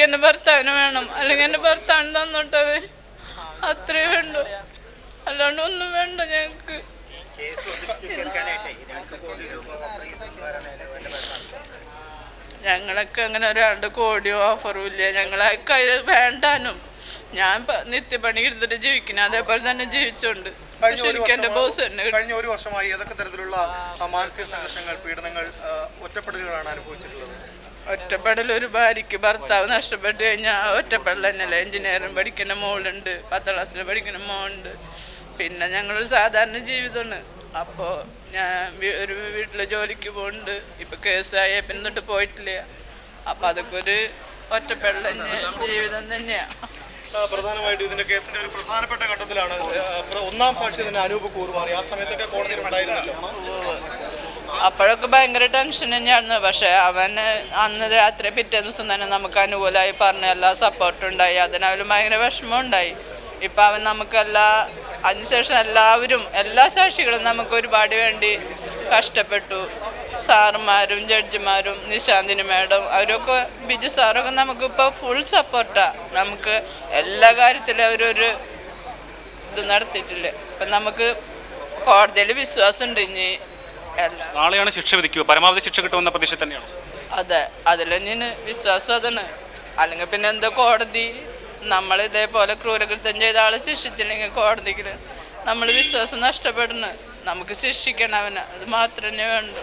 എനിക്ക് എന്റെ ഭർത്താവിന് വേണം, അല്ലെങ്കിൽ എന്റെ ഭർത്താവിന് തന്നോട്ടവേ, അത്രേ വേണ്ടു, അല്ലാണ്ട് ഒന്നും വേണ്ട ഞങ്ങക്ക്. ഞങ്ങളൊക്കെ അങ്ങനെ 2 കോടിയോ ഓഫറും ഇല്ല, ഞങ്ങളെ കയ്യിൽ വേണ്ടാനും. ഞാൻ നിത്യപണി എടുത്തിട്ട് ജീവിക്കണം, അതേപോലെ തന്നെ ജീവിച്ചോണ്ട്. കഴിഞ്ഞ ഒരു വർഷമായി ഏതൊക്കെ തരത്തിലുള്ള മാനസിക സംഘർഷങ്ങൾ, പീഡനങ്ങൾ, ഒറ്റപ്പെടലുകളാണ് അനുഭവിച്ചിട്ടുള്ളത്? ഒറ്റപ്പെടൽ ഒരു ഭാര്യയ്ക്ക് ഭർത്താവ് നഷ്ടപ്പെട്ടു കഴിഞ്ഞാൽ ഒറ്റപ്പെടൽ തന്നെയല്ലേ. എഞ്ചിനീയറിംഗ് പഠിക്കുന്ന മോളുണ്ട്, 10ാം ക്ലാസ്സിൽ പഠിക്കുന്ന മോളുണ്ട്. പിന്നെ ഞങ്ങളൊരു സാധാരണ ജീവിതമാണ്. അപ്പോൾ ഞാൻ ഒരു വീട്ടിലെ ജോലിക്ക് പോകുന്നുണ്ട്. ഇപ്പൊ കേസായ പിന്നിട്ട് പോയിട്ടില്ല. അപ്പൊ അതൊക്കെ ഒരു ഒറ്റപ്പെടൽ തന്നെ, ജീവിതം തന്നെയാ. പ്രധാനമായിട്ടും ഇതിന്റെ കേസിന്റെ ഒരു പ്രധാനപ്പെട്ട ഘട്ടത്തിലാണ് 1ാം സാക്ഷി തന്നെ അനൂപ് കൂർ മാറി. ആ സമയത്തൊക്കെ കോടതിയിൽ ഉണ്ടായിരുന്നല്ലോ. അപ്പോഴൊക്കെ ഭയങ്കര ടെൻഷൻ തന്നെയായിരുന്നു. പക്ഷെ അവന് അന്ന് രാത്രി പിറ്റേ ദിവസം തന്നെ നമുക്ക് അനുകൂലമായി പറഞ്ഞ എല്ലാ സപ്പോർട്ടും ഉണ്ടായി. അതിനവന് ഭയങ്കര വിഷമം ഉണ്ടായി. ഇപ്പൊ അവൻ അതിനുശേഷം എല്ലാവരും, എല്ലാ സാക്ഷികളും നമുക്ക് ഒരുപാട് വേണ്ടി കഷ്ടപ്പെട്ടു. സാറുമാരും ജഡ്ജിമാരും നിശാന്തിനി മാഡം അവരൊക്കെ, ബിജു സാറൊക്കെ നമുക്കിപ്പോൾ ഫുൾ സപ്പോർട്ടാ. നമുക്ക് എല്ലാ കാര്യത്തിലും അവരൊരു ഇത് നടത്തിയിട്ടില്ല. ഇപ്പം നമുക്ക് കോടതിയിൽ വിശ്വാസം ഉണ്ട്. ഇനി നാളെയാണ് ശിക്ഷ വിധിക്കുക, പരമാവധി ശിക്ഷ കിട്ടുമെന്ന പ്രതീക്ഷ തന്നെയാണ്. അതെ, അതിൽ തന്നെയാണ് വിശ്വാസം. അതാണ്. അല്ലെങ്കിൽ പിന്നെ എന്താ കോടതി, നമ്മൾ ഇതേപോലെ ക്രൂരകൃത്യം ചെയ്ത ആളെ ശിക്ഷിച്ചില്ലെങ്കിൽ കോടതിക്ക് നമ്മൾ വിശ്വാസം നഷ്ടപ്പെടുന്നു. നമുക്ക് ശിക്ഷിക്കണം അവനെ, അത് മാത്രമേ വേണ്ടൂ.